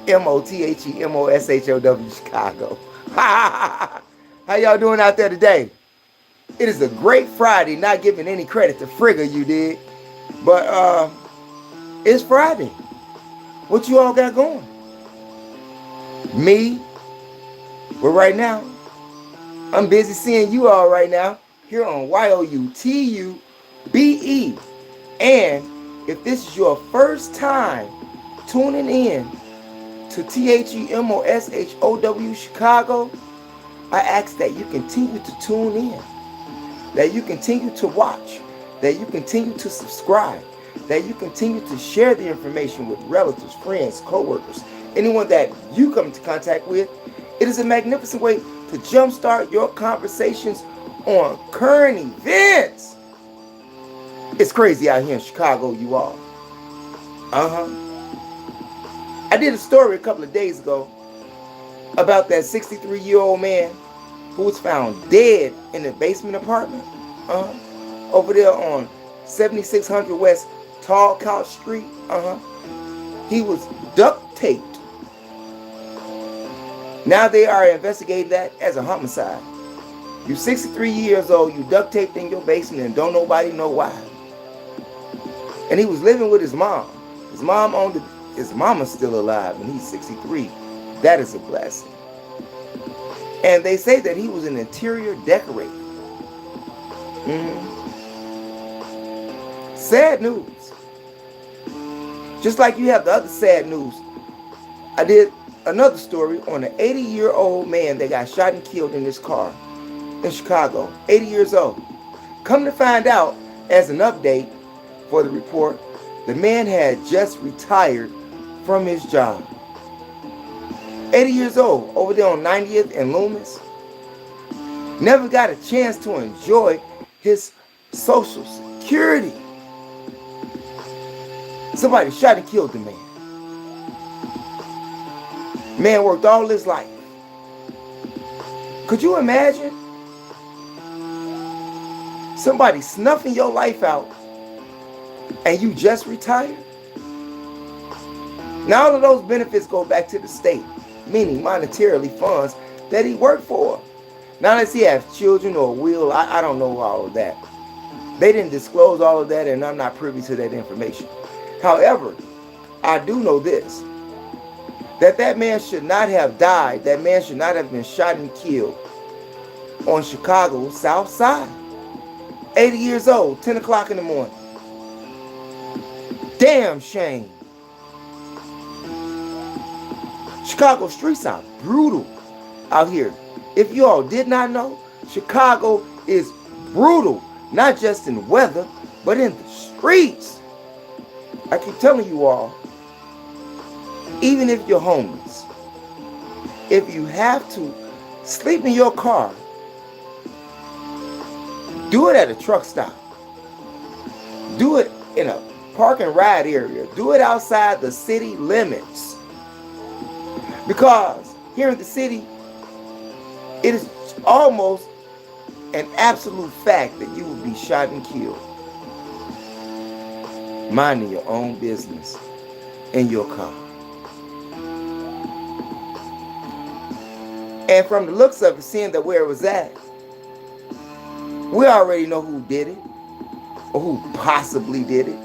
THEMOSHOW Chicago. How y'all doing out there today? It is a great Friday, not giving any credit to Frigga, you did. But it's Friday. What you all got going? Me? Well, right now, I'm busy seeing you all right now here on YOUTUBE. And if this is your first time tuning in to THEMOSHOW Chicago, I ask that you continue to tune in, that you continue to watch, that you continue to subscribe, that you continue to share the information with relatives, friends, co-workers, anyone that you come into contact with. It is a magnificent way to jumpstart your conversations on current events. It's crazy out here in Chicago, you all. I did a story a couple of days ago about that 63-year-old man who was found dead in a basement apartment over there on 7600 West Tall Couch Street. He was duct taped. Now they are investigating that as a homicide. You're 63 years old, you duct taped in your basement and don't nobody know why. And he was living with his mom. His mom owned it. His mama's still alive and he's 63. That is a blessing. And they say that he was an interior decorator. Sad news. Just like you have the other sad news, I did another story on an 80-year-old man that got shot and killed in his car in Chicago. 80 years old. Come to find out, as an update for the report, the man had just retired from his job. 80 years old, over there on 90th and Loomis. Never got a chance to enjoy his Social Security. Somebody shot and killed the man. Man worked all his life. Could you imagine somebody snuffing your life out and you just retired? Now all of those benefits go back to the state, meaning monetarily funds that he worked for. Now unless he has children or will, I don't know all of that. They didn't disclose all of that and I'm not privy to that information. However, I do know this, that man should not have died. That man should not have been shot and killed on Chicago's South Side. 80 years old, 10 o'clock in the morning. Damn shame. Chicago streets are brutal out here. If you all did not know, Chicago is brutal, not just in weather, but in the streets. I keep telling you all, even if you're homeless, if you have to sleep in your car, do it at a truck stop. Do it in a park and ride area. Do it outside the city limits. Because here in the city, it is almost an absolute fact that you will be shot and killed minding your own business in your car. And from the looks of it, seeing that where it was at, we already know who did it or who possibly did it.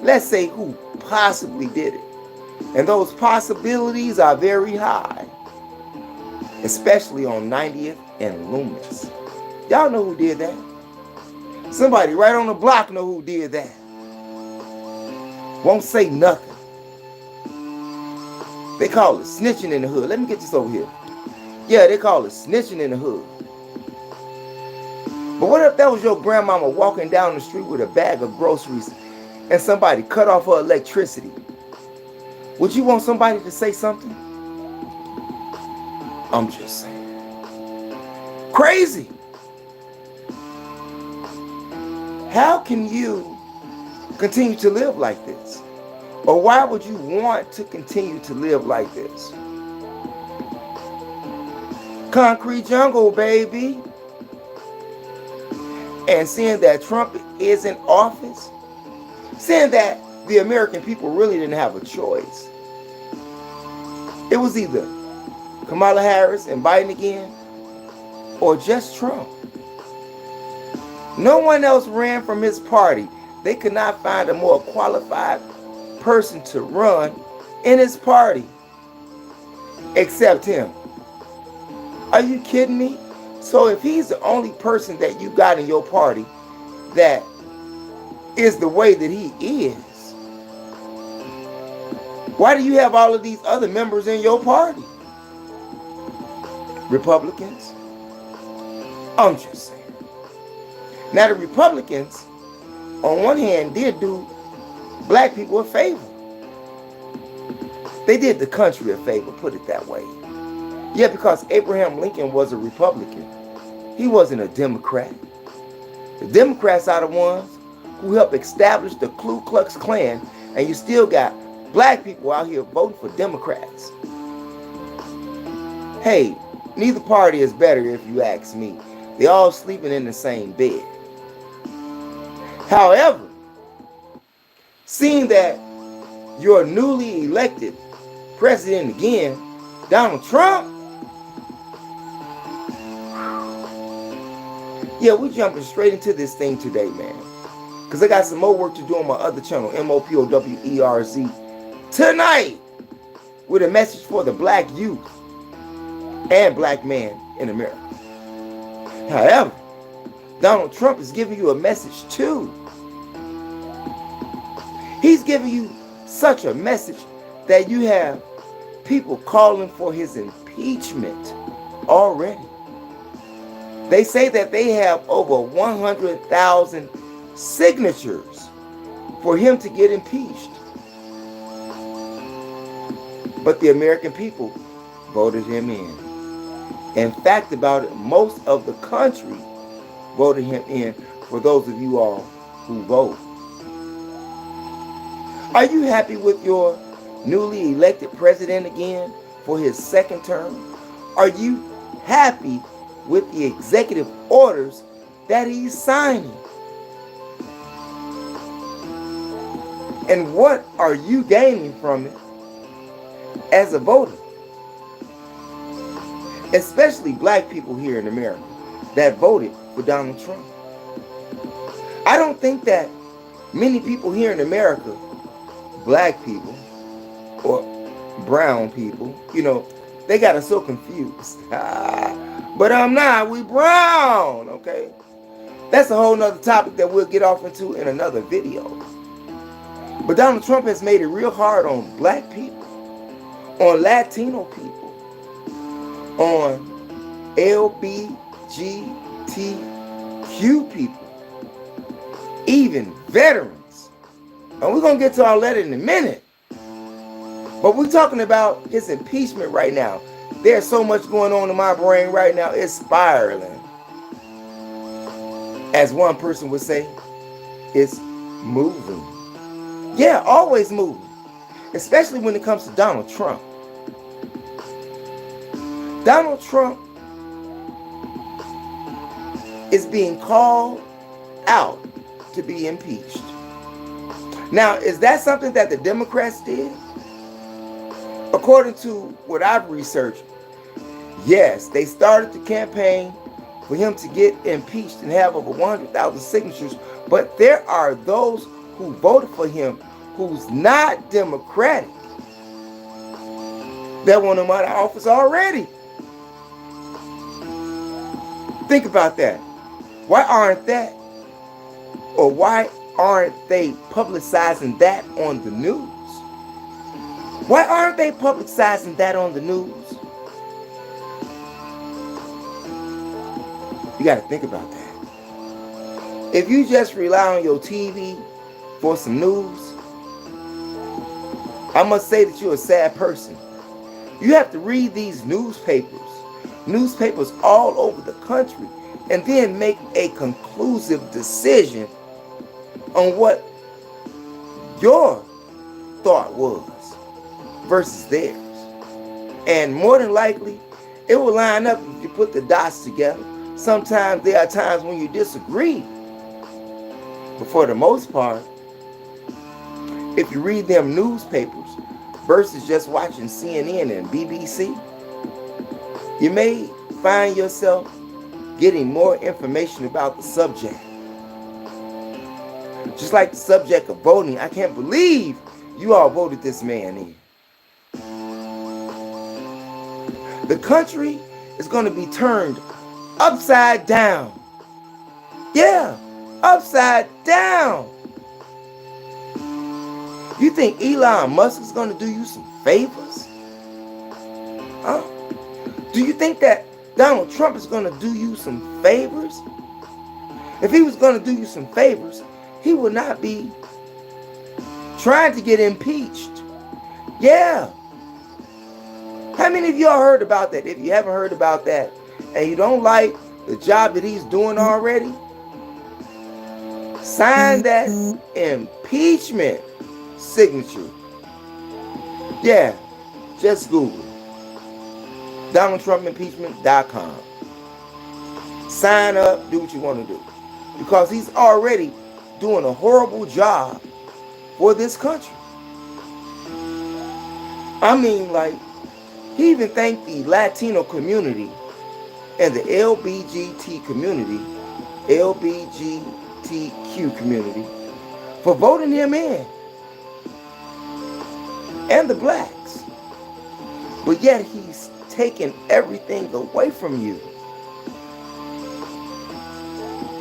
Let's say who possibly did it. And those possibilities are very high, especially on 90th and Loomis. Y'all know who did that. Somebody right on the block know who did that. Won't say nothing. They call it snitching in the hood. Let me get this over here. Yeah, they call it snitching in the hood. But what if that was your grandmama walking down the street with a bag of groceries and somebody cut off her electricity? Would you want somebody to say something? I'm just saying. Crazy. How can you continue to live like this? Or why would you want to continue to live like this? Concrete jungle, baby. And seeing that Trump is in office, seeing that the American people really didn't have a choice. It was either Kamala Harris and Biden again, or just Trump. No one else ran from his party. They could not find a more qualified person to run in his party except him. Are you kidding me? So if he's the only person that you got in your party that is the way that he is, why do you have all of these other members in your party? Republicans? I'm just saying. Now the Republicans, on one hand, did do black people a favor. They did the country a favor, put it that way. Yeah, because Abraham Lincoln was a Republican. He wasn't a Democrat. The Democrats are the ones who helped establish the Ku Klux Klan, and you still got black people out here voting for Democrats. Hey, neither party is better if you ask me. They're all sleeping in the same bed. However, seeing that your newly elected president again, Donald Trump, yeah, we're jumping straight into this thing today, man. Because I got some more work to do on my other channel, MOPOWERZ, tonight, with a message for the black youth and black man in America. However, Donald Trump is giving you a message too. He's giving you such a message that you have people calling for his impeachment already. They say that they have over 100,000 signatures for him to get impeached. But the American people voted him in. In fact, about it, most of the country voted him in, for those of you all who vote. Are you happy with your newly elected president again for his second term? Are you happy with the executive orders that he's signing? And what are you gaining from it as a voter? Especially black people here in America that voted for Donald Trump. I don't think that many people here in America, black people or brown people, they got us so confused. But I'm not, we brown, okay? That's a whole nother topic that we'll get off into in another video. But Donald Trump has made it real hard on black people, on Latino people, on LGBTQ people, even veterans. And we're going to get to all that in a minute. But we're talking about his impeachment right now. There's so much going on in my brain right now, it's spiraling. As one person would say, it's moving. Yeah, always moving. Especially when it comes to Donald Trump. Donald Trump is being called out to be impeached. Now, is that something that the Democrats did? According to what I've researched, yes, they started the campaign for him to get impeached and have over 100,000 signatures, but there are those who voted for him who's not Democratic that want him out of office already. Think about that. Why aren't they publicizing that on the news? Why aren't they publicizing that on the news? You got to think about that. If you just rely on your TV for some news, I must say that you're a sad person. You have to read these newspapers all over the country, and then make a conclusive decision on what your thought was versus theirs. And more than likely, it will line up if you put the dots together. Sometimes there are times when you disagree. But for the most part, if you read them newspapers, versus just watching CNN and BBC. You may find yourself getting more information about the subject. Just like the subject of voting, I can't believe you all voted this man in. The country is going to be turned upside down. Yeah, upside down. You think Elon Musk is going to do you some favors? Huh? Do you think that Donald Trump is going to do you some favors? If he was going to do you some favors, he would not be trying to get impeached. Yeah. How many of y'all heard about that? If you haven't heard about that and you don't like the job that he's doing already, sign that impeachment signature. Yeah, just Google DonaldTrumpImpeachment.com. Sign up, do what you want to do. Because he's already doing a horrible job for this country. I mean, like, he even thanked the Latino community and the LGBTQ community for voting him in. And the blacks. But yet he's taking everything away from you.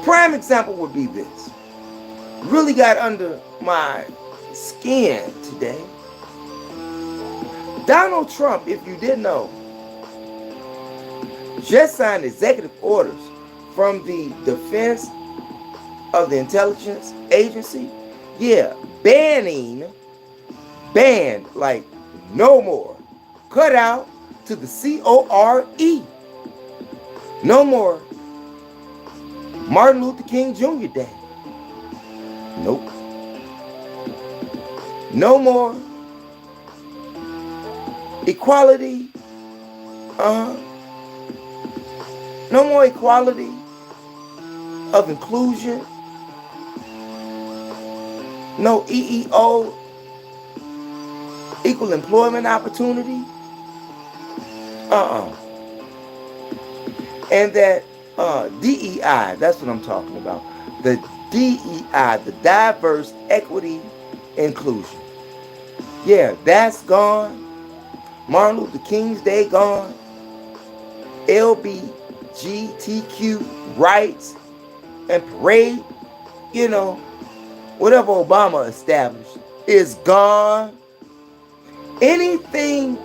Prime example would be this. Really got under my skin today. Donald Trump, if you didn't know, just signed executive orders from the Defense of the Intelligence Agency. Yeah, banned like no more. Cut out to the CORE. No more Martin Luther King Jr. Day. Nope. No more equality. No more equality of inclusion. No EEO, equal employment opportunity. And that DEI, that's what I'm talking about. The DEI, the diverse equity inclusion. Yeah, that's gone. Martin Luther King's Day gone. LGBTQ rights and parade, you know, whatever Obama established is gone. Anything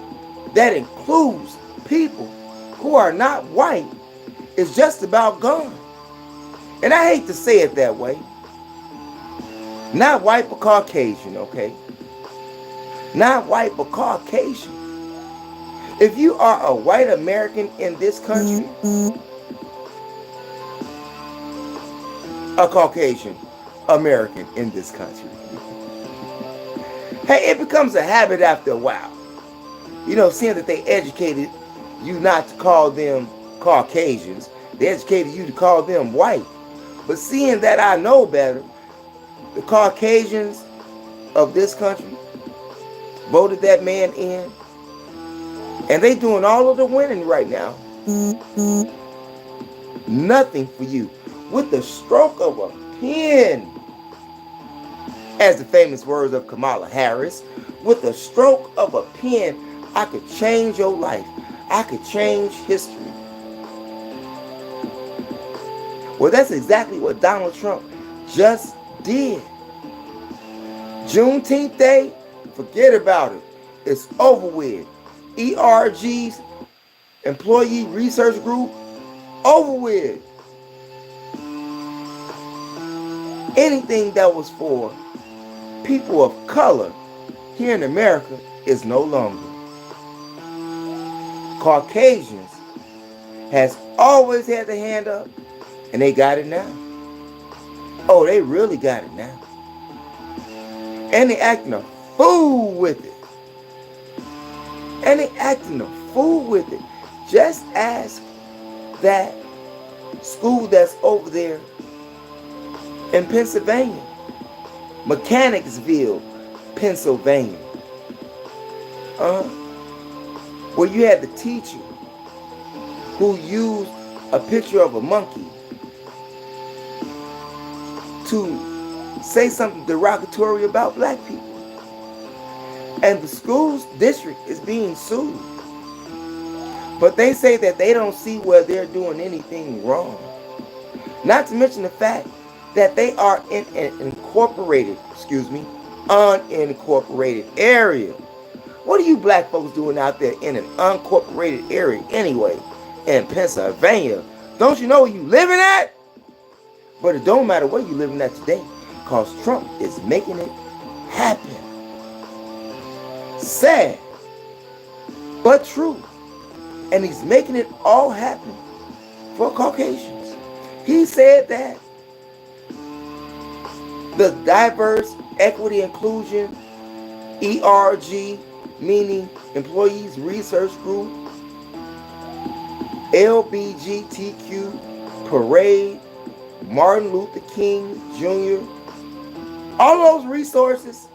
that includes people who are not white is just about gone. And I hate to say it that way. Not white but Caucasian, okay? Not white but Caucasian. If you are a white American in this country, a Caucasian American in this country, hey, it becomes a habit after a while. You know, seeing that they educated you not to call them Caucasians, they educated you to call them white. But seeing that I know better, the Caucasians of this country voted that man in, and they doing all of the winning right now. Nothing for you. With the stroke of a pen, as the famous words of Kamala Harris, with the stroke of a pen, I could change your life. I could change history. Well, that's exactly what Donald Trump just did. Juneteenth Day, forget about it. It's over with. ERG's Employee Research Group, over with. Anything that was for people of color here in America is no longer. Caucasians has always had the hand up, and they got it now. Oh, they really got it now. And they acting a fool with it. And they acting a fool with it. Just ask that school that's over there in Pennsylvania, Mechanicsville, Pennsylvania. Where you had the teacher who used a picture of a monkey to say something derogatory about black people. And the school's district is being sued. But they say that they don't see where they're doing anything wrong. Not to mention the fact that they are in an unincorporated area. What are you black folks doing out there in an unincorporated area anyway, in Pennsylvania? Don't you know where you living at? But it don't matter where you living at today, because Trump is making it happen. Sad, but true. And he's making it all happen for Caucasians. He said that the diverse equity inclusion, ERG, meaning Employees Research Group, LGBTQ Parade, Martin Luther King Jr., all those resources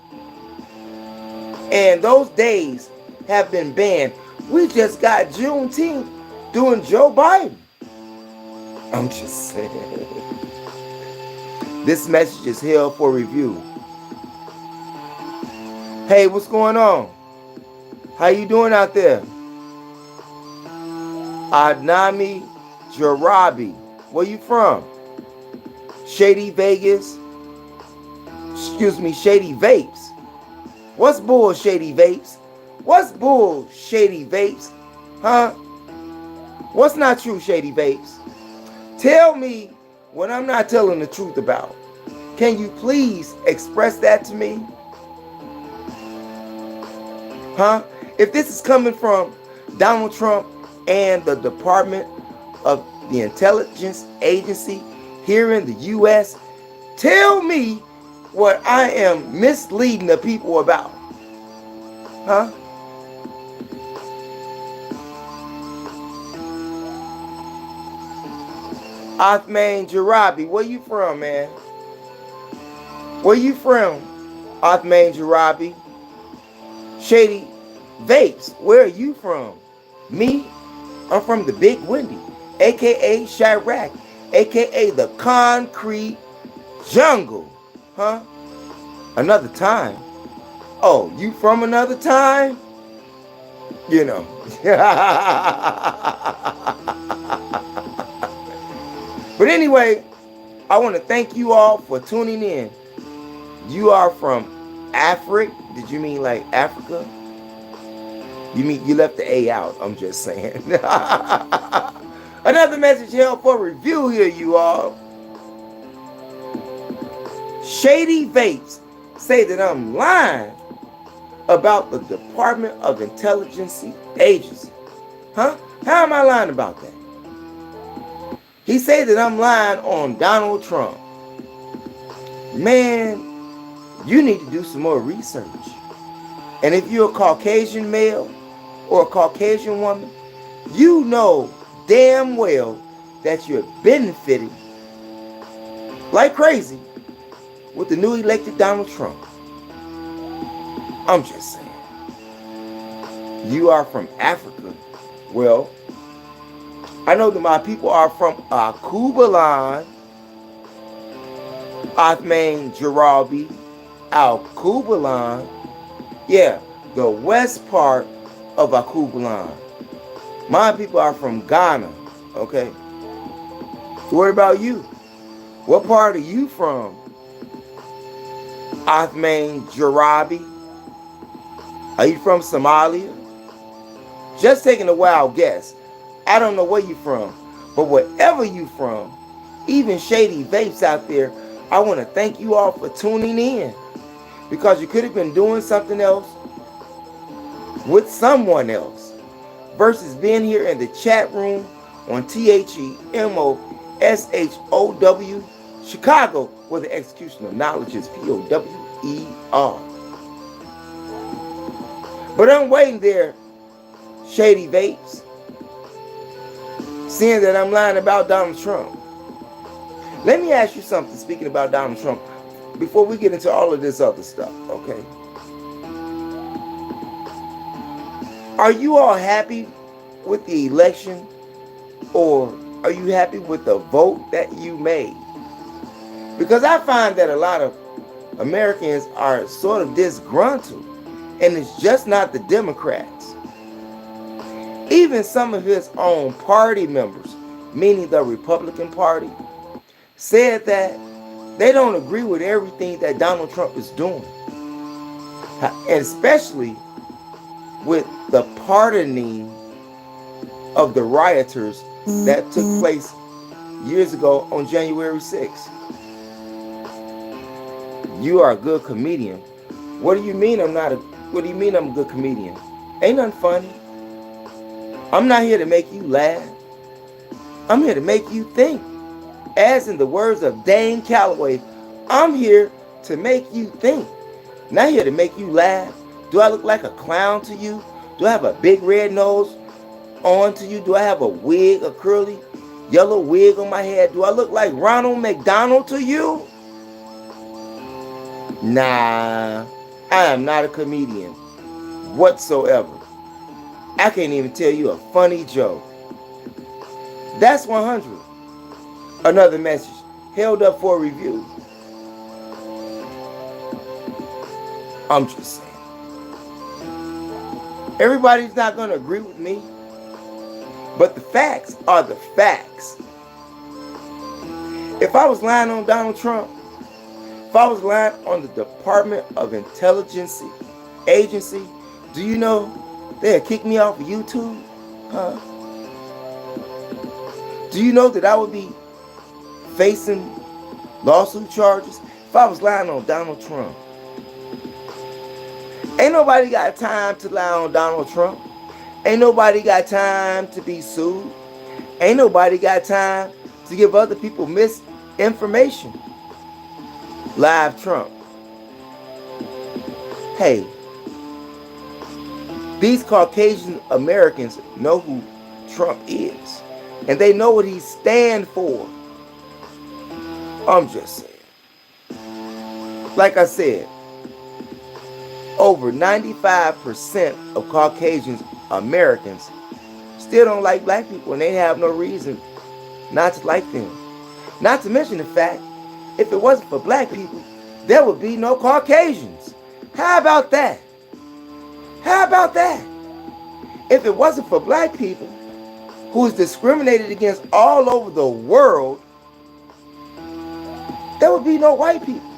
and those days have been banned. We just got Juneteenth doing Joe Biden. I'm just saying. This message is held for review. Hey, what's going on? How you doing out there? Adnami Jarabi. Where you from? Shady Vegas. Shady Vapes. What's bull, Shady Vapes? What's bull, Shady Vapes? Huh? What's not true, Shady Vapes? Tell me what I'm not telling the truth about. Can you please express that to me? Huh? If this is coming from Donald Trump and the Department of the Intelligence Agency here in the U.S., tell me what I am misleading the people about. Huh? Othman Jarabi, where you from, man? Where you from, Othman Jarabi? Shady Vapes, where are you from? Me? I'm from the Big Windy, a.k.a. Chirac, a.k.a. the Concrete Jungle. Huh? Another time. Oh, you from another time? You know. But anyway, I want to thank you all for tuning in. You are from Africa. Did you mean like Africa? You mean you left the A out? I'm just saying. Another message held for review here, you all. Shady Vapes say that I'm lying about the Department of Intelligence Agency. Huh? How am I lying about that? He said that I'm lying on Donald Trump. Man, you need to do some more research. And if you're a Caucasian male or a Caucasian woman, you know damn well that you're benefiting like crazy with the new elected Donald Trump. I'm just saying. You are from Africa. Well, I know that my people are from Akubalan, Othman Jarabi, Akubalan. Yeah, the west part of Akubalan. My people are from Ghana, okay? So what about you? What part are you from? Othman Jarabi? Are you from Somalia? Just taking a wild guess. I don't know where you're from, but wherever you're from, even Shady Vapes out there, I want to thank you all for tuning in, because you could have been doing something else with someone else versus being here in the chat room on THEMOSHOW Chicago, where the execution of knowledge is POWER. But I'm waiting there, Shady Vapes, seeing that I'm lying about Donald Trump. Let me ask you something, speaking about Donald Trump, before we get into all of this other stuff, okay? Are you all happy with the election, or are you happy with the vote that you made? Because I find that a lot of Americans are sort of disgruntled, and it's just not the Democrats. Even some of his own party members, meaning the Republican Party, said that they don't agree with everything that Donald Trump is doing, and especially with the pardoning of the rioters that took place years ago on January 6th. You are a good comedian. What do you mean I'm not a what do you mean I'm a good comedian? Ain't nothing funny. I'm not here to make you laugh. I'm here to make you think. As in the words of Dane Calloway, I'm here to make you think. Not here to make you laugh. Do I look like a clown to you? Do I have a big red nose on to you? Do I have a wig, a curly yellow wig on my head? Do I look like Ronald McDonald to you? Nah, I am not a comedian whatsoever. I can't even tell you a funny joke. That's 100. Another message held up for review. I'm just saying. Everybody's not going to agree with me, but the facts are the facts. If I was lying on Donald Trump, if I was lying on the Department of Intelligence Agency, do you know they'd kick me off of YouTube? Huh? Do you know that I would be facing lawsuit charges if I was lying on Donald Trump? Ain't nobody got time to lie on Donald Trump. Ain't nobody got time to be sued. Ain't nobody got time to give other people misinformation. Live Trump. Hey, these Caucasian Americans know who Trump is, and they know what he stands for. I'm just saying. Like I said, over 95% of Caucasian Americans still don't like black people, and they have no reason not to like them. Not to mention the fact, if it wasn't for black people, there would be no Caucasians. How about that? How about that? If it wasn't for black people, who is discriminated against all over the world, there would be no white people.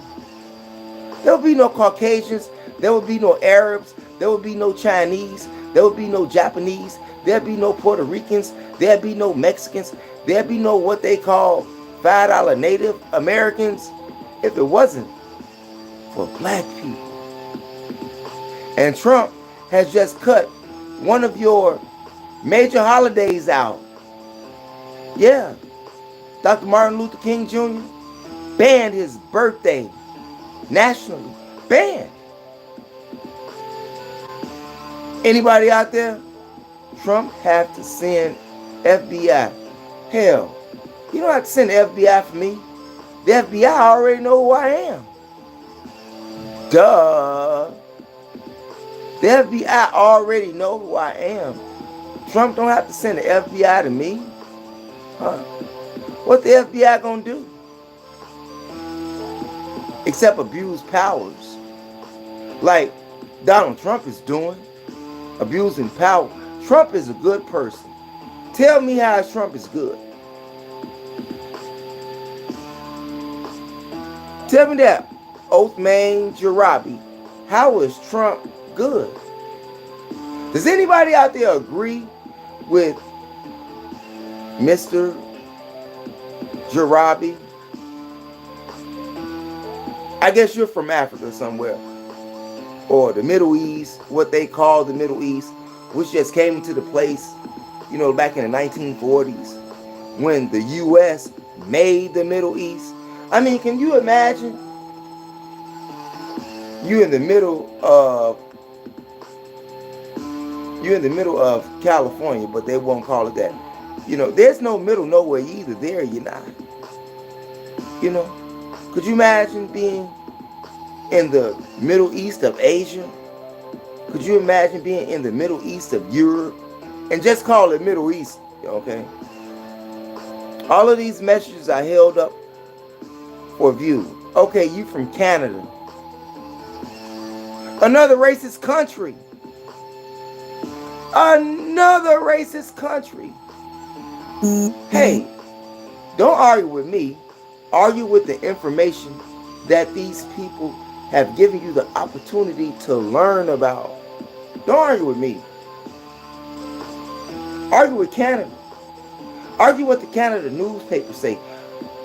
There would be no Caucasians. There would be no Arabs. There would be no Chinese. There would be no Japanese. There'd be no Puerto Ricans. There'd be no Mexicans. There'd be no what they call $5 Native Americans if it wasn't for black people. And Trump has just cut one of your major holidays out. Yeah, Dr. Martin Luther King Jr. banned his birthday nationally. Banned. Anybody out there? Trump have to send FBI. Hell, you don't have to send the FBI for me. The FBI already know who I am. Duh. The FBI already know who I am. Trump don't have to send the FBI to me. Huh? What the FBI gonna do? Except abuse powers. Like Donald Trump is doing. Abusing power. Trump is a good person. Tell me how Trump is good. Tell me that, Othman Jarabi. How is Trump good? Does anybody out there agree with Mr. Jarabi? I guess you're from Africa somewhere, or the Middle East, what they call the Middle East, which just came into the place, you know, back in the 1940s when the U.S. made the Middle East. I mean, can you imagine? You're in the middle of California, but they won't call it that. You know, there's no middle nowhere either. There you're not. You know, could you imagine being in the Middle East of Asia? Could you imagine being in the Middle East of Europe? And just call it Middle East, okay? All of these messages are held up for view. Okay, you from Canada. Another racist country. Another racist country. Hey, don't argue with me. Argue with the information that these people have given you the opportunity to learn about. Don't argue with me. Argue with Canada. Argue what the Canada newspapers say.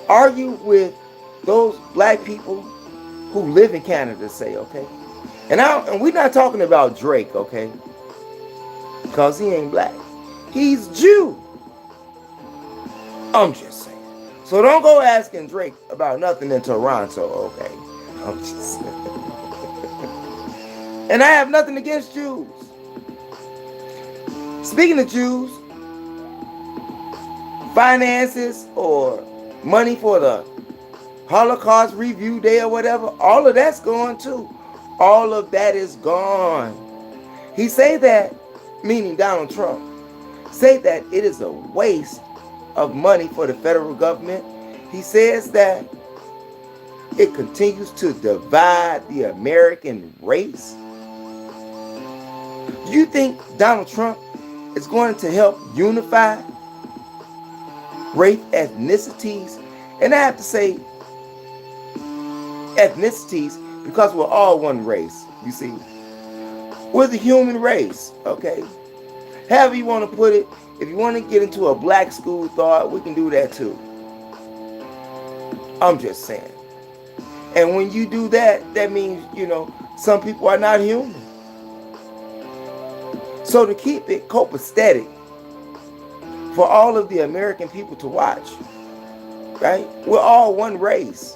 Argue with those black people who live in Canada say, okay? And we're not talking about Drake, okay? Because he ain't black. He's Jew. I'm just saying. So don't go asking Drake about nothing in Toronto, okay? I'm just saying. And I have nothing against Jews. Speaking of Jews, finances or money for the Holocaust Review Day or whatever, all of that's gone too. All of that is gone. He say that, meaning Donald Trump, say that it is a waste of money for the federal government. He says that it continues to divide the American race. Do you think Donald Trump is going to help unify race, ethnicities? And I have to say ethnicities because we're all one race, you see. We're the human race, okay? However you want to put it, if you want to get into a black school thought, we can do that too. I'm just saying. And when you do that, that means, you know, some people are not human. So to keep it copacetic for all of the American people to watch, right? We're all one race.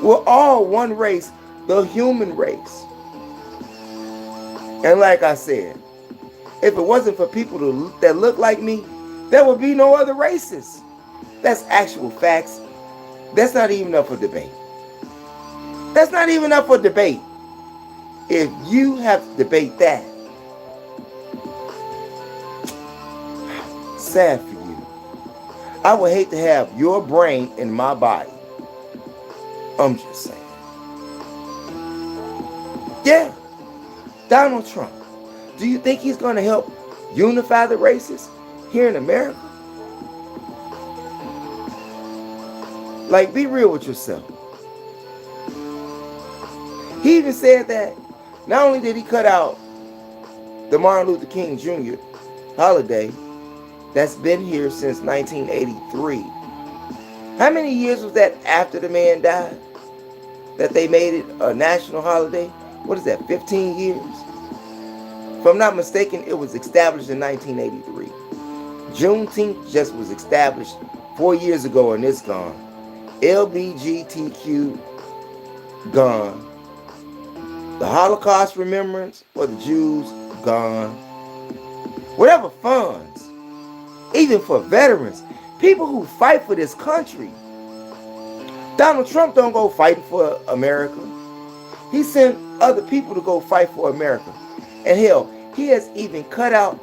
We're all one race, the human race. And like I said, if it wasn't for people that look like me, there would be no other races. That's actual facts. That's not even up for debate. That's not even up for debate. If you have to debate that, sad for you. I would hate to have your brain in my body. I'm just saying. Yeah, Donald Trump. Do you think he's going to help unify the races here in America? Like, be real with yourself. He even said that not only did he cut out the Martin Luther King Jr. holiday that's been here since 1983. How many years was that after the man died that they made it a national holiday? What is that, 15 years? If I'm not mistaken, it was established in 1983. Juneteenth just was established 4 years ago and it's gone. Lgbtq gone. The Holocaust remembrance for the Jews gone. Whatever funds, even for veterans, people who fight for this country. Donald Trump don't go fighting for America. He sent other people to go fight for America. And hell, he has even cut out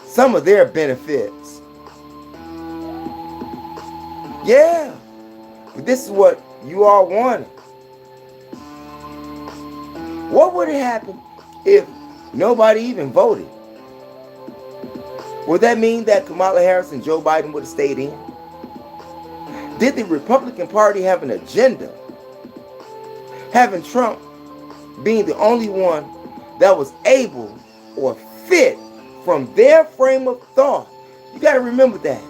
some of their benefits. Yeah, but this is what you all wanted. What would have happened if nobody even voted? Would that mean that Kamala Harris and Joe Biden would have stayed in? Did the Republican Party have an agenda? Having Trump being the only one that was able or fit from their frame of thought. You got to remember that.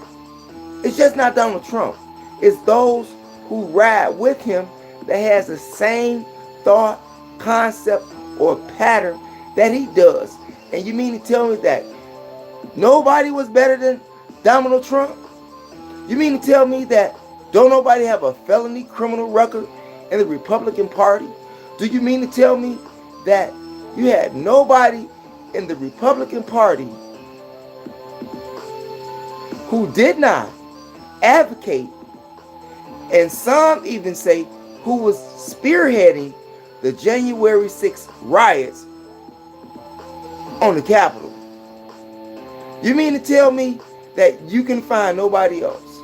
It's just not Donald Trump. It's those who ride with him that has the same thought, concept, or pattern that he does. And you mean to tell me that nobody was better than Donald Trump? You mean to tell me that don't nobody have a felony criminal record in the Republican Party? Do you mean to tell me that you had nobody in the Republican Party who did not advocate, and some even say who was spearheading the January 6th riots on the Capitol. You mean to tell me that you can find nobody else?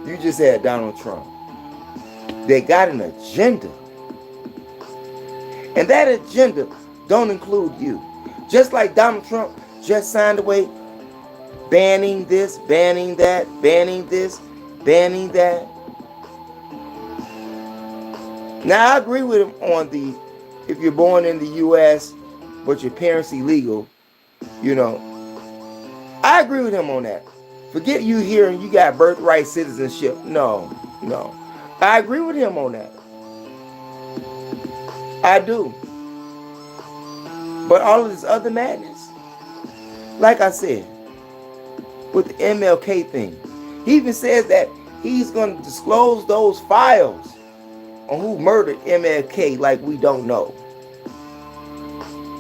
You just had Donald Trump. They got an agenda. And that agenda don't include you. Just like Donald Trump just signed away banning this, banning that, banning this, banning that. Now I agree with him on the, if you're born in the U.S. but your parents illegal, you know, I agree with him on that. Forget you here and you got birthright citizenship. No. I agree with him on that. I do. But all of this other madness, like I said, with the MLK thing, he even says that he's going to disclose those files on who murdered MLK like we don't know.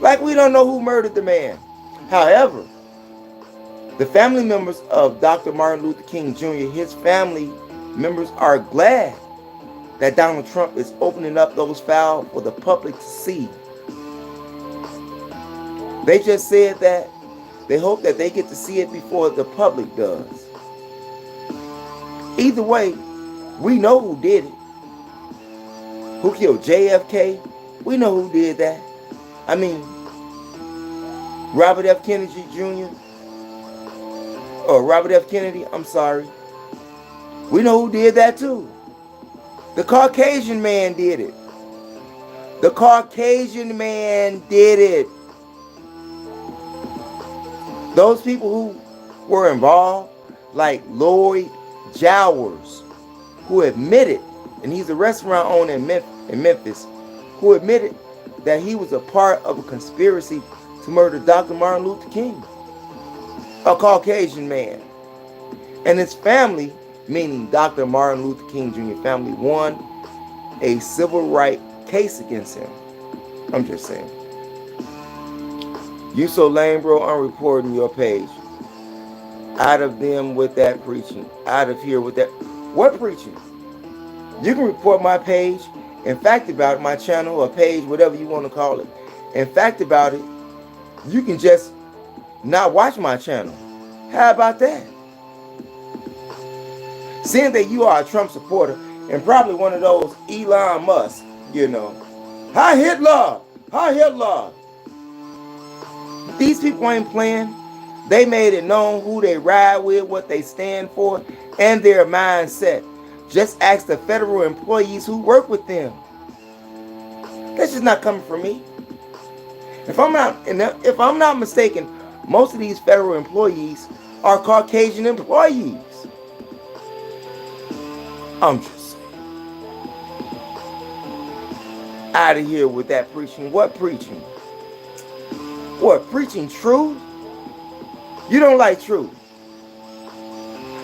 Like we don't know who murdered the man. However, the family members of Dr. Martin Luther King Jr., his family members are glad that Donald Trump is opening up those files for the public to see. They just said that they hope that they get to see it before the public does. Either way, we know who did it. Who killed JFK? We know who did that. I mean, Robert F. Kennedy Jr. Or Robert F. Kennedy, I'm sorry. We know who did that too. The Caucasian man did it. The Caucasian man did it. Those people who were involved, like Lloyd Jowers, who admitted, and he's a restaurant owner in Memphis, who admitted that he was a part of a conspiracy to murder Dr. Martin Luther King, a Caucasian man. And his family, meaning Dr. Martin Luther King Jr. family, won a civil rights case against him. I'm just saying. You so lame, bro. I'm reporting your page. Out of them with that preaching. Out of here with that. What preaching? You can report my page. In fact about it, my channel or page, whatever you want to call it. In fact about it, you can just not watch my channel. How about that? Seeing that you are a Trump supporter and probably one of those Elon Musk, you know. Hi Hitler! Hi Hitler! These people ain't playing. They made it known who they ride with, what they stand for, and their mindset. Just ask the federal employees who work with them. That's just not coming from me. If I'm not mistaken, most of these federal employees are Caucasian employees. I'm just saying. Out of here with that preaching. What preaching? What, preaching truth? You don't like truth.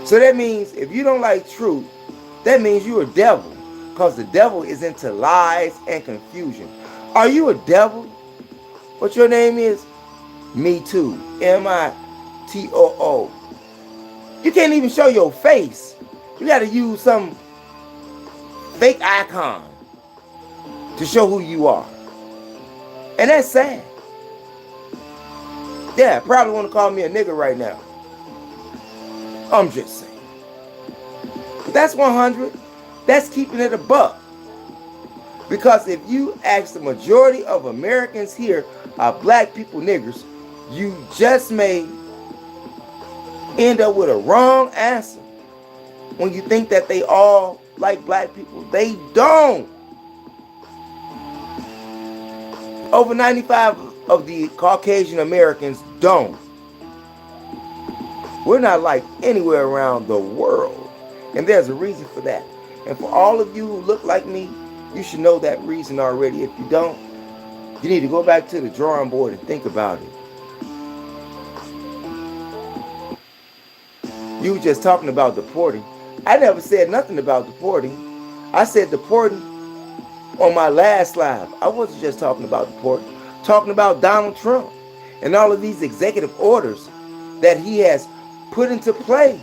So that means if you don't like truth, that means you're a devil. Because the devil is into lies and confusion. Are you a devil? What your name is? Me too. M-I-T-O-O. You can't even show your face. You got to use some fake icon to show who you are. And that's sad. Yeah, probably want to call me a nigga right now. I'm just saying. But that's 100. That's keeping it a buck. Because if you ask the majority of Americans here are black people niggers, you just may end up with a wrong answer when you think that they all like black people. They don't. Over 95 of the Caucasian Americans don't. We're not like anywhere around the world. And there's a reason for that. And for all of you who look like me, you should know that reason already. If you don't, you need to go back to the drawing board and think about it. You were just talking about deporting. I never said nothing about deporting. I said deporting on my last live. I wasn't just talking about deporting. Talking about Donald Trump and all of these executive orders that he has put into play,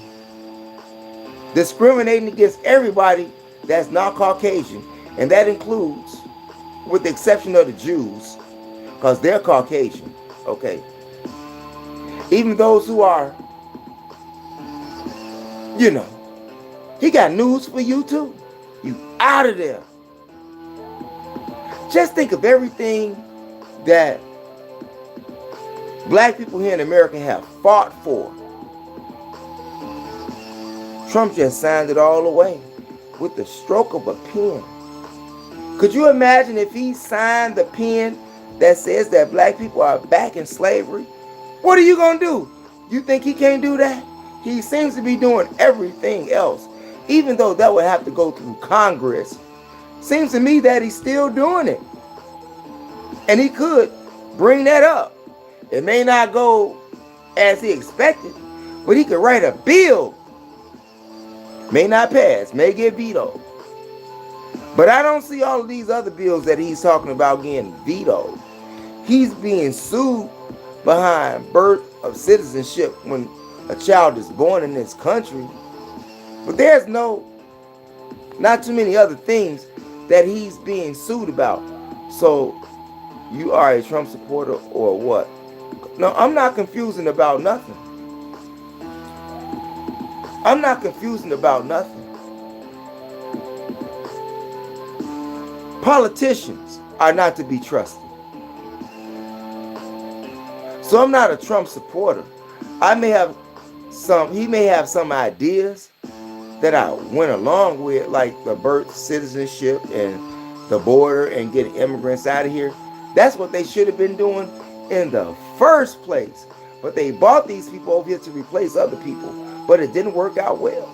discriminating against everybody that's not Caucasian. And that includes, with the exception of the Jews, because they're Caucasian, okay? Even those who are, you know, he got news for you too. You out of there. Just think of everything that black people here in America have fought for. Trump just signed it all away with the stroke of a pen. Could you imagine if he signed the pen that says that black people are back in slavery? What are you going to do? You think he can't do that? He seems to be doing everything else, even though that would have to go through Congress. Seems to me that he's still doing it. And he could bring that up. It may not go as he expected, but he could write a bill. May not pass, may get vetoed. But I don't see all of these other bills that he's talking about getting vetoed. He's being sued behind birth of citizenship when a child is born in this country. But there's not too many other things that he's being sued about. So you are a Trump supporter or what? No, I'm not confusing about nothing. I'm not confusing about nothing. Politicians are not to be trusted. So I'm not a Trump supporter. He may have some ideas that I went along with, like the birth citizenship and the border and getting immigrants out of here. That's what they should have been doing in the first place. But they bought these people over here to replace other people. But it didn't work out well.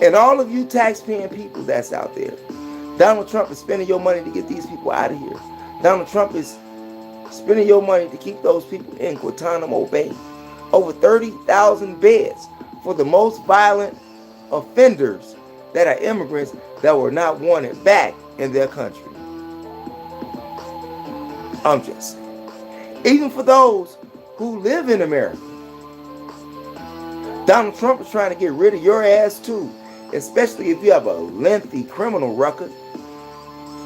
And all of you tax-paying people that's out there, Donald Trump is spending your money to get these people out of here. Donald Trump is spending your money to keep those people in Guantanamo Bay. Over 30,000 beds for the most violent offenders that are immigrants that were not wanted back in their country. I'm just saying. Even for those who live in America, Donald Trump is trying to get rid of your ass too, especially if you have a lengthy criminal record.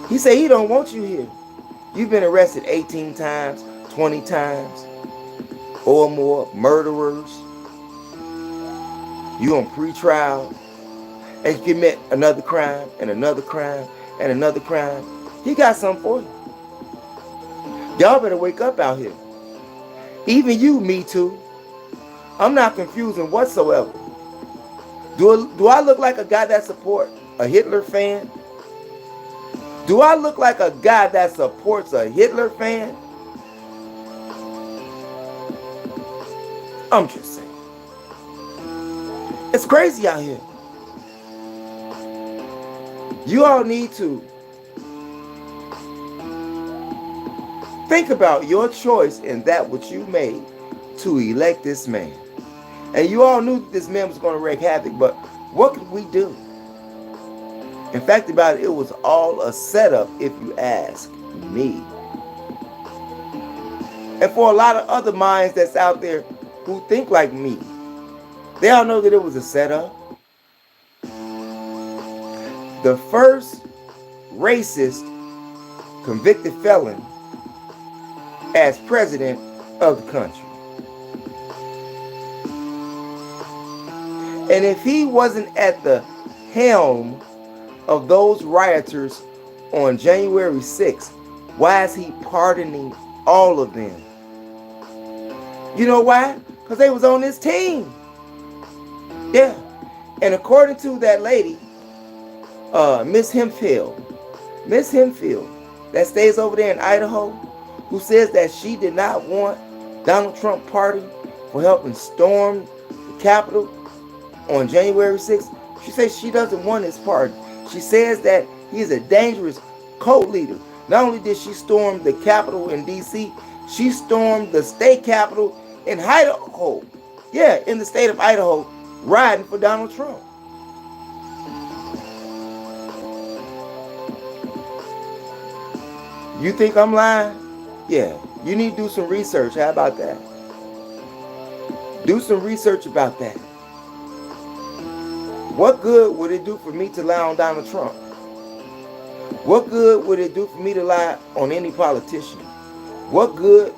He said he don't want you here. You've been arrested 18 times, 20 times, or more, murderers. You on pretrial, and you commit another crime, and another crime, and another crime. He got something for you. Y'all better wake up out here. Even you, me too. I'm not confusing whatsoever. Do I look like a guy that supports a Hitler fan? Do I look like a guy that supports a Hitler fan? I'm just saying. It's crazy out here. You all need to think about your choice and that which you made to elect this man. And you all knew that this man was going to wreak havoc, but what could we do? In fact about it, it was all a setup if you ask me. And for a lot of other minds that's out there who think like me, they all know that it was a setup. The first racist convicted felon as president of the country. And if he wasn't at the helm of those rioters on January 6th, why is he pardoning all of them? You know why? Because they was on his team. Yeah. And according to that lady, Miss Hempfield, that stays over there in Idaho, who says that she did not want Donald Trump party for helping storm the Capitol on January 6th. She says she doesn't want his party. She says that he is a dangerous cult leader. Not only did she storm the Capitol in D.C., she stormed the state capitol in Idaho. Yeah, in the state of Idaho, riding for Donald Trump. You think I'm lying? Yeah, you need to do some research. How about that? Do some research about that. What good would it do for me to lie on Donald Trump? What good would it do for me to lie on any politician? What good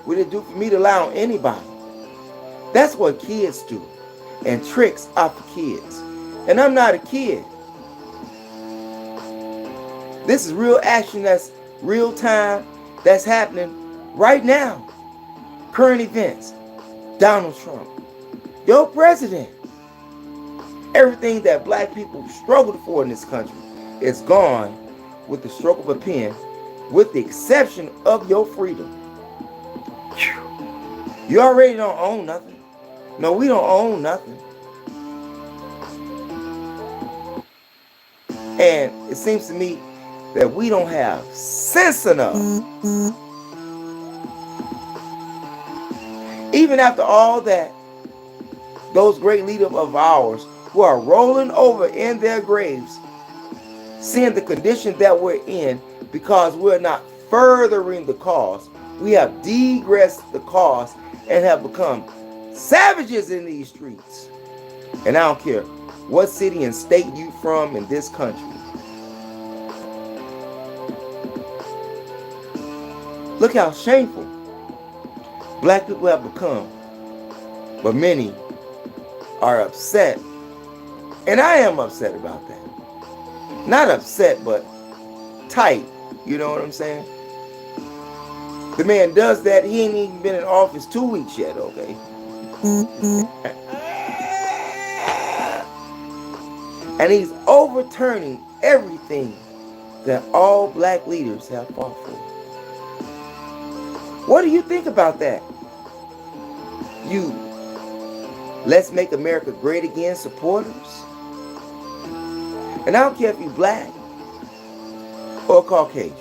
would it do for me to lie on anybody? That's what kids do. And tricks are for kids. And I'm not a kid. This is real action that's real time, that's happening right now. Current events. Donald Trump, your president. Everything that black people struggled for in this country is gone with the stroke of a pen, with the exception of your freedom. You already don't own nothing. No, we don't own nothing. And it seems to me that we don't have sense enough. Even after all that, those great leaders of ours who are rolling over in their graves, seeing the condition that we're in because we're not furthering the cause. We have digressed the cause and have become savages in these streets. And I don't care what city and state you from in this country. Look how shameful black people have become. But many are upset. And I am upset about that. Not upset, but tight. You know what I'm saying? The man does that. He ain't even been in office 2 weeks yet, okay? And he's overturning everything that all black leaders have fought for. What do you think about that? You Let's Make America Great Again supporters? And I don't care if you're black or Caucasian.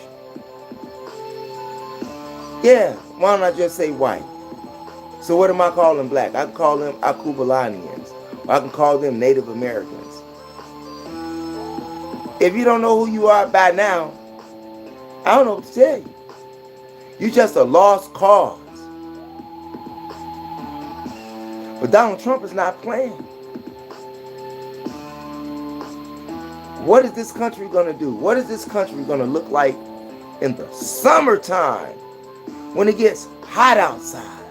Yeah, why don't I just say white? So what am I calling black? I can call them Akubalanians. Or I can call them Native Americans. If you don't know who you are by now, I don't know what to tell you. You're just a lost cause. But Donald Trump is not playing. What is this country going to do? What is this country going to look like in the summertime when it gets hot outside?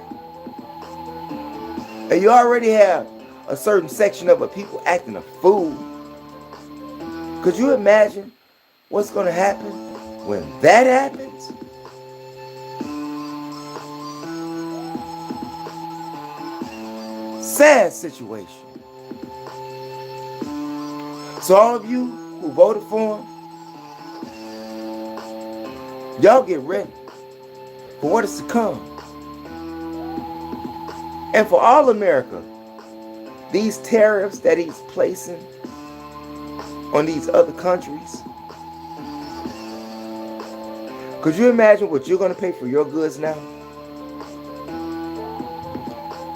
And you already have a certain section of people acting a fool. Could you imagine what's going to happen when that happens? Sad situation. So all of you who voted for him, y'all get ready for what is to come. And for all America, these tariffs that he's placing on these other countries, could you imagine what you're going to pay for your goods now?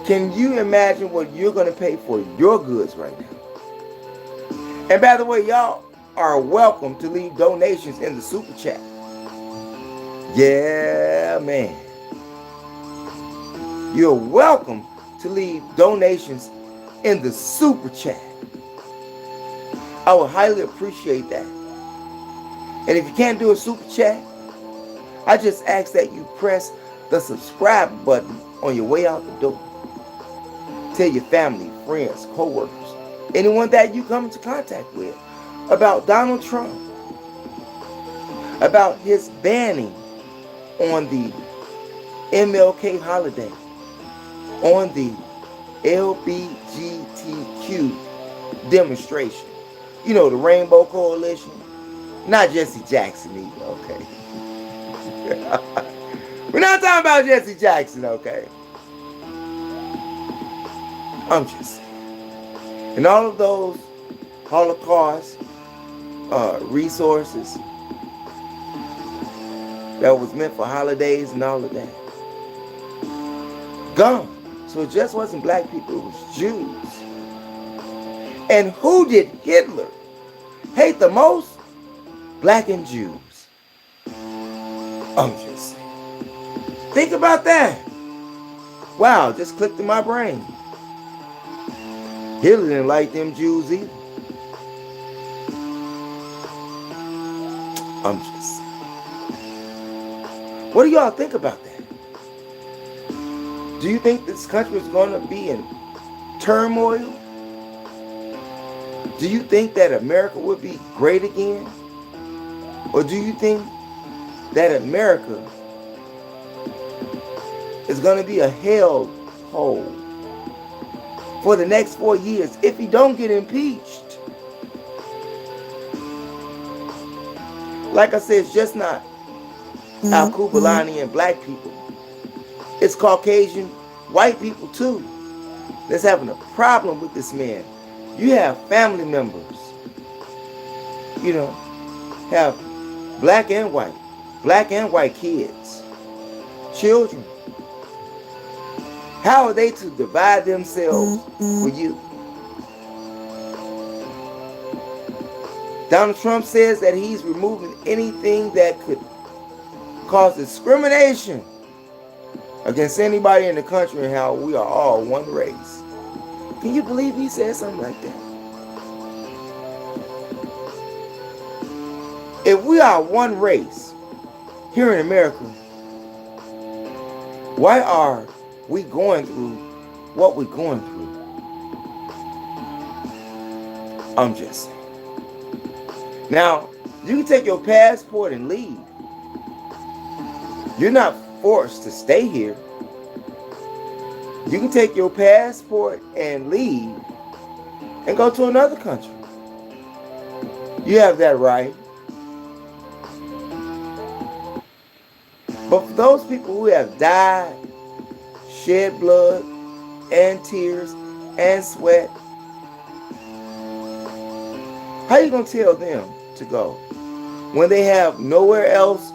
Can you imagine what you're going to pay for your goods right now? And by the way, y'all are welcome to leave donations in the super chat. Yeah, man. You're welcome to leave donations in the super chat. I would highly appreciate that. And if you can't do a super chat, I just ask that you press the subscribe button on your way out the door. Tell your family, friends, co-workers, anyone that you come into contact with about Donald Trump, about his banning on the MLK holiday, on the Lgbtq demonstration. You know, the Rainbow Coalition. Not Jesse Jackson either, okay? We're not talking about Jesse Jackson, okay? I'm just saying. And all of those Holocaust resources that was meant for holidays and all of that, gone. So it just wasn't black people, it was Jews. And who did Hitler hate the most? Black and Jews. I'm just saying. Think about that. Wow, just clicked in my brain. Hitler didn't like them Jews either. I'm just saying. What do y'all think about that? Do you think this country is going to be in turmoil? Do you think that America will be great again? Or do you think that America is going to be a hell hole for the next 4 years if he don't get impeached? Like I said, it's just not Al Kubalani and black people. It's Caucasian white people too that's having a problem with this man. You have family members, have black and white kids, children. How are they to divide themselves for you? Donald Trump says that he's removing anything that could cause discrimination against anybody in the country and how we are all one race. Can you believe he said something like that? If we are one race here in America, why are we going through what we're going through? I'm just saying. Now, you can take your passport and leave. You're not forced to stay here. You can take your passport and leave and go to another country. You have that right. But for those people who have died, shed blood and tears and sweat, how are you going to tell them to go when they have nowhere else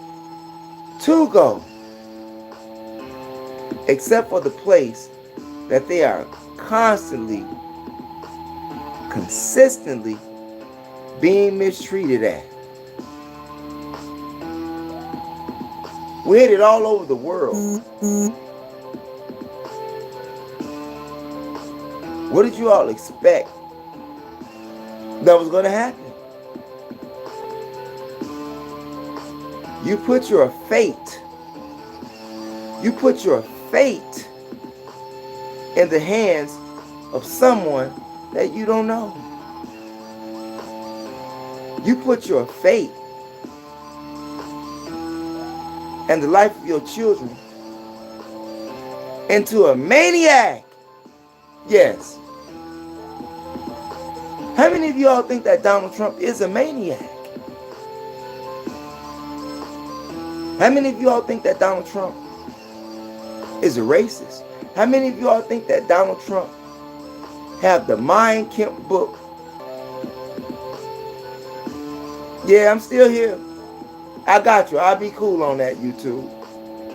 to go except for the place that they are consistently being mistreated at? We hit it all over the world. What did you all expect that was going to happen? You put your fate in the hands of someone that you don't know. You put your fate and the life of your children into a maniac. Yes. How many of y'all think that Donald Trump is a maniac? How many of y'all think that Donald Trump is a racist? How many of y'all think that Donald Trump have the Mind Kemp book? Yeah, I'm still here. I got you. I'll be cool on that, YouTube.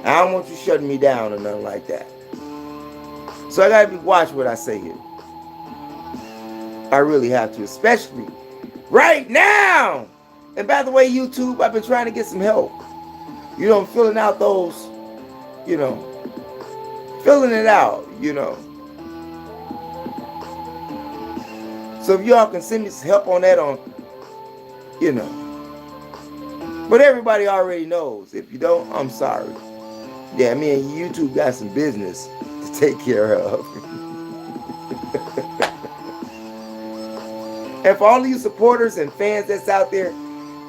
I don't want you shutting me down or nothing like that. So I gotta watch what I say here. I really have to, especially right now. And by the way, YouTube, I've been trying to get some help. Filling out those, filling it out, So if y'all can send me some help on that But everybody already knows. If you don't, I'm sorry. Yeah, me and YouTube got some business to take care of. And for all of you supporters and fans that's out there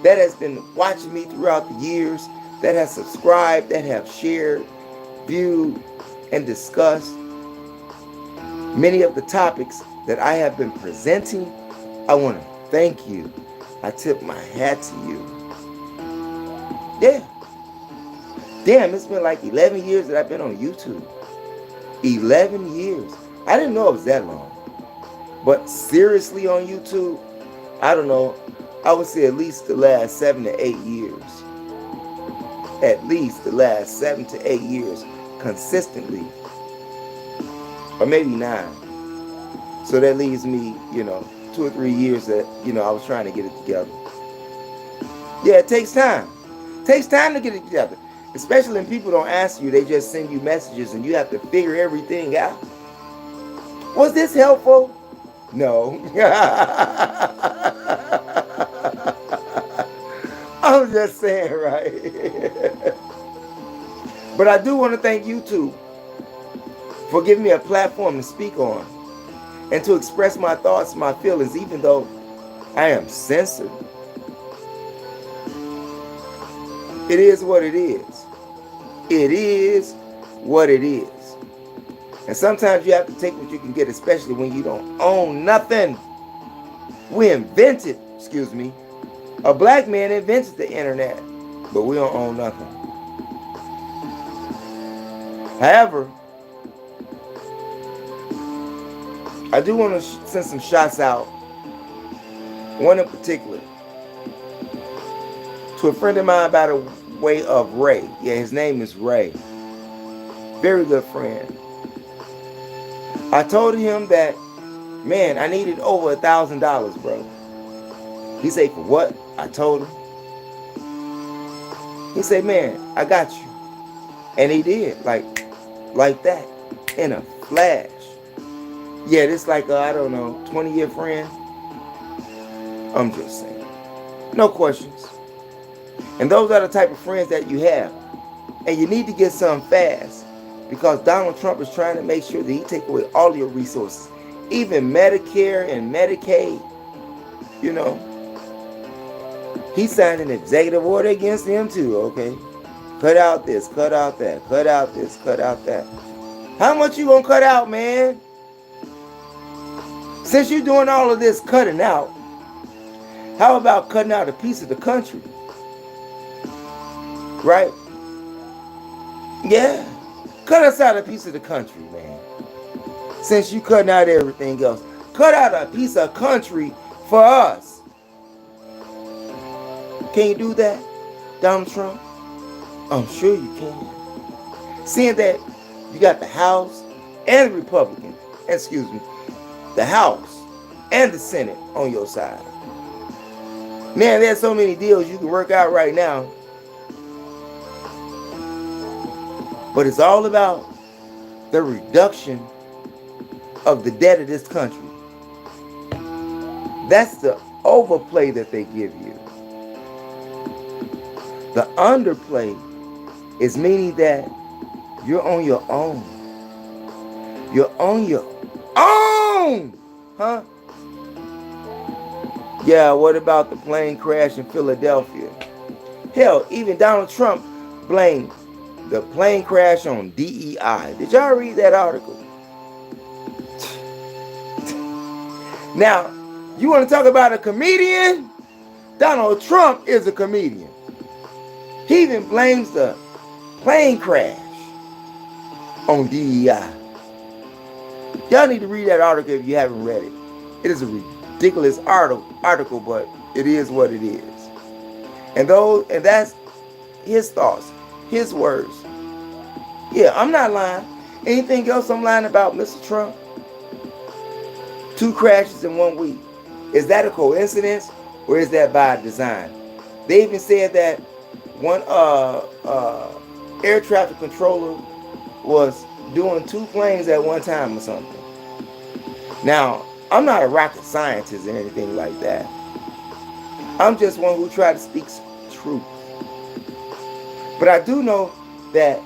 that has been watching me throughout the years, that have subscribed, that have shared, viewed, and discussed many of the topics that I have been presenting, I want to thank you. I tip my hat to you. Yeah. Damn, it's been like 11 years that I've been on YouTube. 11 years. I didn't know it was that long. But seriously on YouTube, I don't know, I would say at least the last 7 to 8 years. At least the last 7 to 8 years consistently. Or maybe 9. So that leaves me, 2 or 3 years that, I was trying to get it together. Yeah, it takes time. It takes time to get it together. Especially when people don't ask you, they just send you messages and you have to figure everything out. Was this helpful? No. I'm just saying, right? But I do want to thank YouTube for giving me a platform to speak on and to express my thoughts, my feelings, even though I am censored. It is what it is. It is what it is. And sometimes you have to take what you can get, especially when you don't own nothing. We invented, a black man invented the internet, but we don't own nothing. However, I do want to send some shots out, one in particular, to a friend of mine by the way of Ray. Yeah, his name is Ray. Very good friend. I told him that, man, I needed over $1,000, bro. He said, for what? I told him. He said, man, I got you. And he did, like that, in a flash. Yeah, this like I don't know, 20-year friend. I'm just saying. No questions. And those are the type of friends that you have. And you need to get some fast. Because Donald Trump is trying to make sure that he take away all your resources. Even Medicare and Medicaid. You know. He signed an executive order against them too, okay? Cut out this, cut out that, cut out this, cut out that. How much you gonna cut out, man? Since you're doing all of this cutting out, how about cutting out a piece of the country? Right? Yeah. Cut us out a piece of the country, man. Since you cutting out everything else. Cut out a piece of country for us. Can you do that, Donald Trump? I'm sure you can. Seeing that you got the House and the Republican, the House and the Senate on your side. Man, there's so many deals you can work out right now. But it's all about the reduction of the debt of this country. That's the overplay that they give you. The underplay is meaning that you're on your own. You're on your own! Huh? Yeah, what about the plane crash in Philadelphia? Hell, even Donald Trump blamed the plane crash on DEI. Did y'all read that article? Now, you want to talk about a comedian? Donald Trump is a comedian. He even blames the plane crash on DEI. Y'all need to read that article if you haven't read it. It is a ridiculous article, but it is what it is. And that's his thoughts, his words. Yeah, I'm not lying. Anything else I'm lying about, Mr. Trump? 2 crashes in 1 week. Is that a coincidence or is that by design? They even said that one air traffic controller was doing 2 planes at one time or something. Now, I'm not a rocket scientist or anything like that. I'm just one who tries to speak truth. But I do know that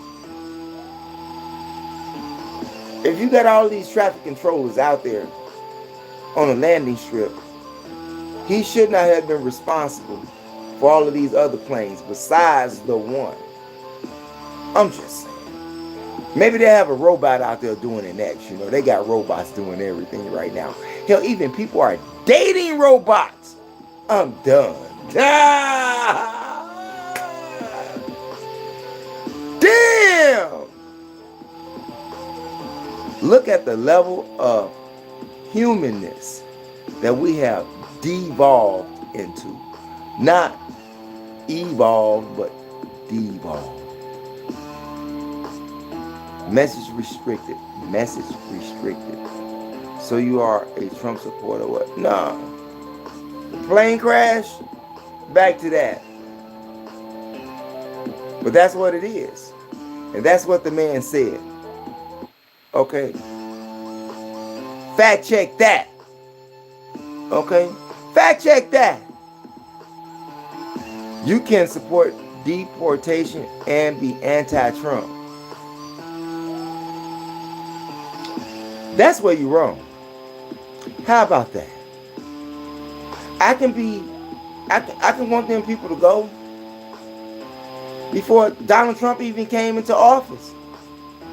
if you got all these traffic controllers out there on a landing strip, he should not have been responsible for all of these other planes besides the one. I'm just saying. Maybe they have a robot out there doing it next. You know, they got robots doing everything right now. Hell, even people are dating robots. I'm done. Damn! Look at the level of humanness that we have devolved into. Not evolved, but devolved. Message restricted. Message restricted. So you are a Trump supporter? What? Nah. The plane crash? Back to that. But that's what it is. And that's what the man said. Okay? Fact check that. Okay? Fact check that. You can support deportation and be anti-Trump. That's where you're wrong. How about that? I can want them people to go before Donald Trump even came into office.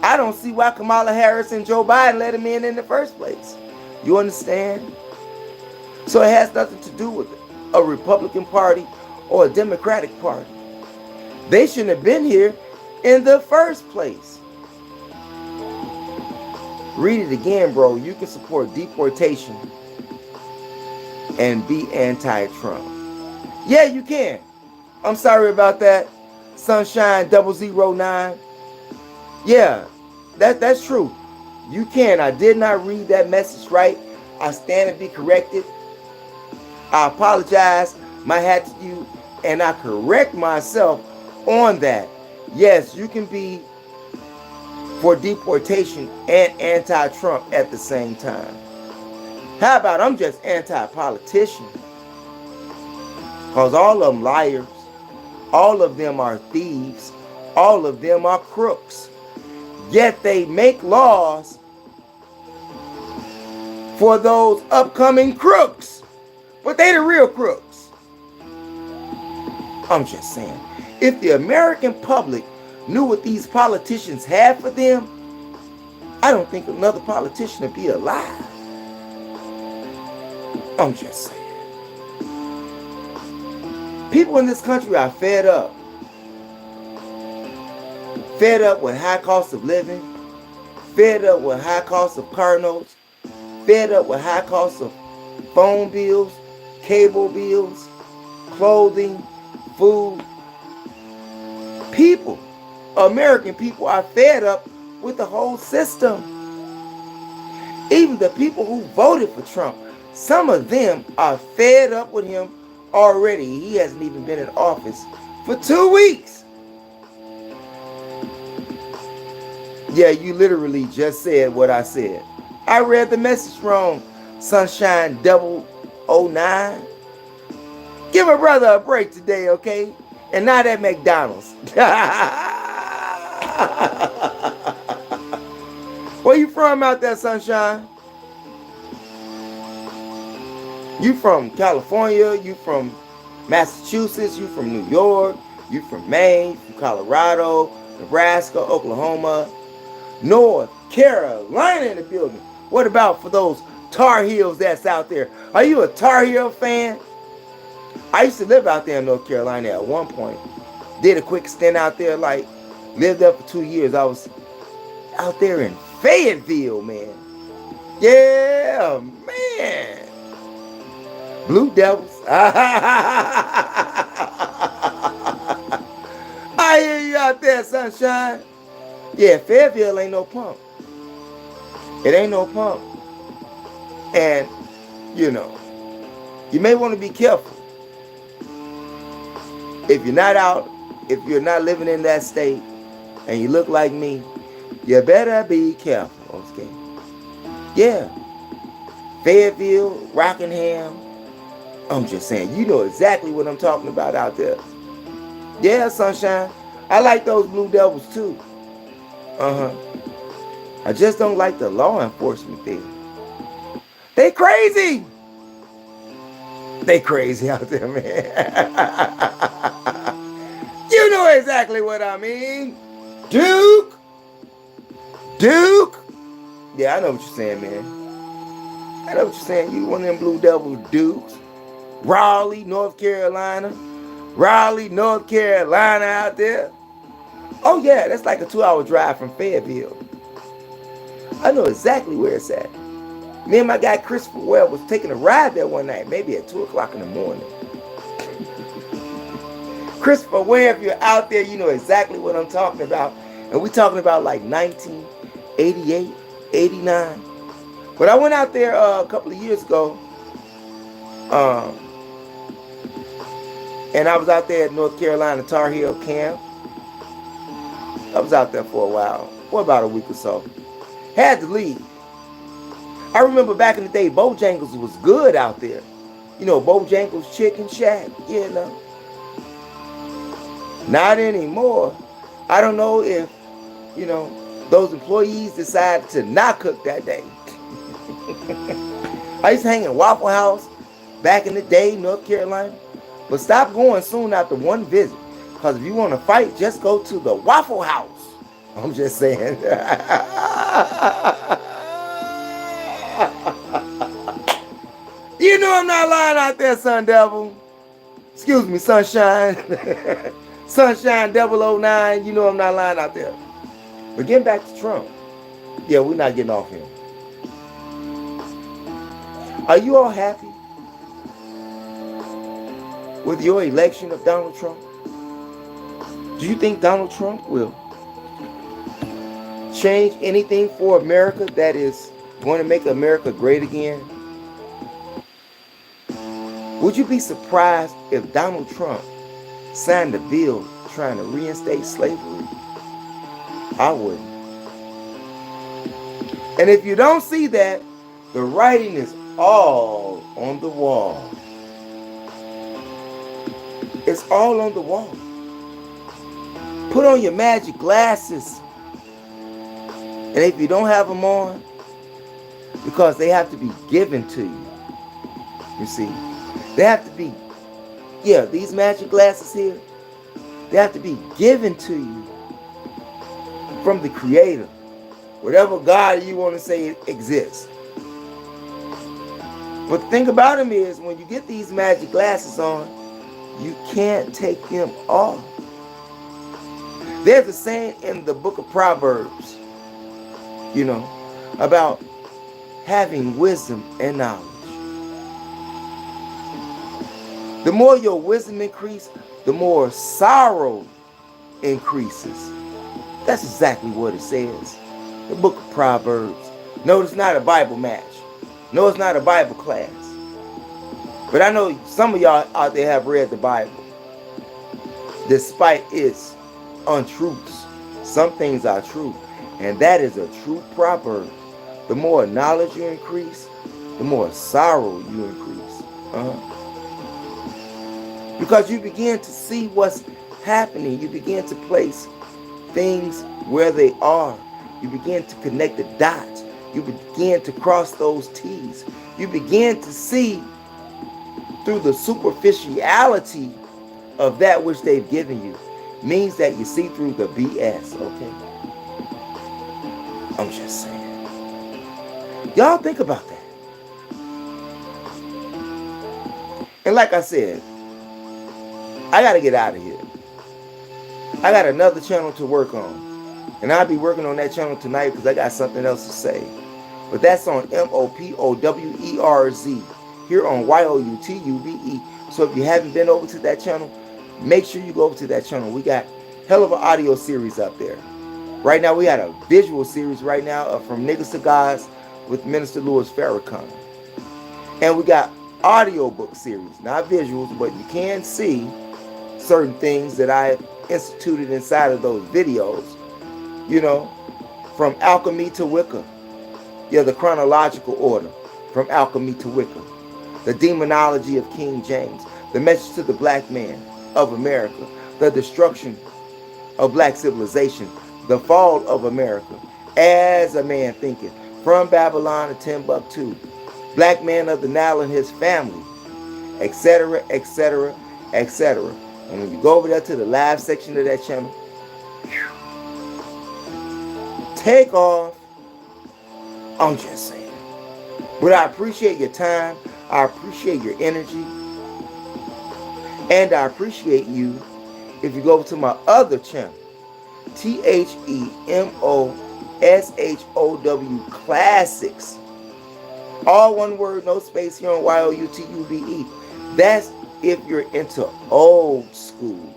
I don't see why Kamala Harris and Joe Biden let him in the first place. You understand? So it has nothing to do with a Republican Party or a Democratic Party. They shouldn't have been here in the first place. Read it again, bro. You can support deportation and be anti-Trump. Yeah, you can. I'm sorry about that. Sunshine 009. Yeah, that's true. You can. I did not read that message right. I stand to be corrected. I apologize. My hat to you. And I correct myself on that. Yes, you can be for deportation and anti-Trump at the same time. How about I'm just anti-politician? Because all of them liars. All of them are thieves. All of them are crooks. Yet they make laws for those upcoming crooks. But they the real crooks. I'm just saying. If the American public knew what these politicians had for them, I don't think another politician would be alive. I'm just saying. People in this country are fed up. Fed up with high cost of living. Fed up with high cost of car notes. Fed up with high cost of phone bills, cable bills, clothing, food. People, American people, are fed up with the whole system. Even the people who voted for Trump, some of them are fed up with him already. He hasn't even been in office for 2 weeks. Yeah, you literally just said what I said. I read the message wrong, Sunshine 009. Give a brother a break today, okay? And not at McDonald's. Where you from out there, Sunshine? You from California? You from Massachusetts? You from New York? You from Maine? From Colorado? Nebraska? Oklahoma? North Carolina in the building. What about for those Tar Heels that's out there? Are you a Tar Heel fan? I used to live out there in North Carolina at one point. Did a quick stint out there, lived there for 2 years. I was out there in Fayetteville, man. Yeah, man. Blue Devils. I hear you out there, Sunshine. Yeah, Fayetteville ain't no pump. It ain't no pump. And, you may want to be careful. If you're not living in that state and you look like me, you better be careful, okay? Yeah. Fayetteville, Rockingham. I'm just saying, you know exactly what I'm talking about out there. Yeah, Sunshine. I like those Blue Devils too. I just don't like the law enforcement there. They crazy. They crazy out there, man. You know exactly what I mean. Duke. Yeah, I know what you're saying, man. I know what you're saying. You one of them Blue Devil Dukes. Raleigh, North Carolina out there. Oh, yeah, that's like a 2-hour drive from Fayetteville. I know exactly where it's at. Me and my guy Christopher Webb was taking a ride there one night, maybe at 2 o'clock in the morning. Christopher Webb, if you're out there, you know exactly what I'm talking about. And we're talking about like 1988, 89. But I went out there a couple of years ago. And I was out there at North Carolina Tar Heel camp. I was out there for a while, for about a week or so. Had to leave. I remember back in the day, Bojangles was good out there. You know, Bojangles Chicken Shack, Not anymore. I don't know if, those employees decided to not cook that day. I used to hang in Waffle House back in the day, North Carolina. But stop going soon after one visit. Because if you want to fight, just go to the Waffle House. I'm just saying. You know I'm not lying out there, Sun Devil. Excuse me, Sunshine. Sunshine 009. You know I'm not lying out there. But getting back to Trump. Yeah, we're not getting off him. Are you all happy with your election of Donald Trump? Do you think Donald Trump will change anything for America that is going to make America great again? Would you be surprised if Donald Trump signed a bill trying to reinstate slavery? I wouldn't. And if you don't see that, the writing is all on the wall. It's all on the wall. Put on your magic glasses. And if you don't have them on, because they have to be given to you. You see, they have to be, these magic glasses here, they have to be given to you from the Creator. Whatever God you want to say exists. But the thing about them is, when you get these magic glasses on, you can't take them off. There's a saying in the book of Proverbs, about having wisdom and knowledge. The more your wisdom increases, the more sorrow increases. That's exactly what it says. The book of Proverbs. No, it's not a Bible match. No, it's not a Bible class. But I know some of y'all out there have read the Bible. Despite its untruths, some things are true. And that is a true proverb. The more knowledge you increase, the more sorrow you increase. Because you begin to see what's happening. You begin to place things where they are. You begin to connect the dots. You begin to cross those T's. You begin to see through the superficiality of that which they've given you. Means that you see through the BS, okay? I'm just saying. Y'all think about that. And like I said, I got to get out of here. I got another channel to work on. And I'll be working on that channel tonight because I got something else to say. But that's on MOPOWERZ here on YOUTUBE. So if you haven't been over to that channel, make sure you go over to that channel. We got hell of an audio series up there. Right now we got a visual series right now from Niggas to Guys with Minister Louis Farrakhan. And we got audio book series, not visuals, but you can see certain things that I instituted inside of those videos. From alchemy to Wicca. The chronological order from alchemy to Wicca. The demonology of King James. The message to the black man of America. The destruction of black civilization. The fall of America. As a man thinketh. From Babylon to Timbuktu. Black man of the Nile and his family. Etc., etc., etc. And when you go over there to the live section of that channel, take off. I'm just saying. But I appreciate your time. I appreciate your energy. And I appreciate you if you go to my other channel, THEMOSHOW Classics. All one word, no space here on YOUTUBE. That's if you're into old school.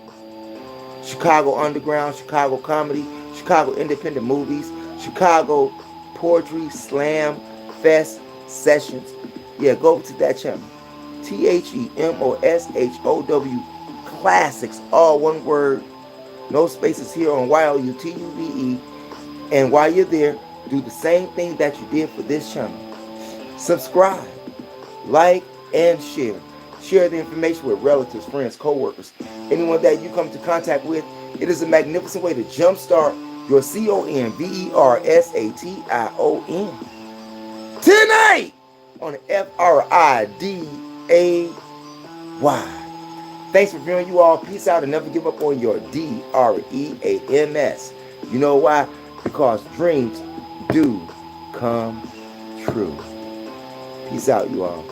Chicago underground, Chicago comedy, Chicago independent movies, Chicago poetry, slam, fest, sessions. Go to that channel. THEMOSHOW Classics. All one word. No spaces here on YOUTUBE. And while you're there, do the same thing that you did for this channel. Subscribe, like, and share. Share the information with relatives, friends, co-workers, anyone that you come into contact with. It is a magnificent way to jumpstart your CONVERSATION. tonight on the FRIDAY. Thanks for viewing, you all. Peace out and never give up on your DREAMS. You know why? Because dreams do come true. Peace out, you all.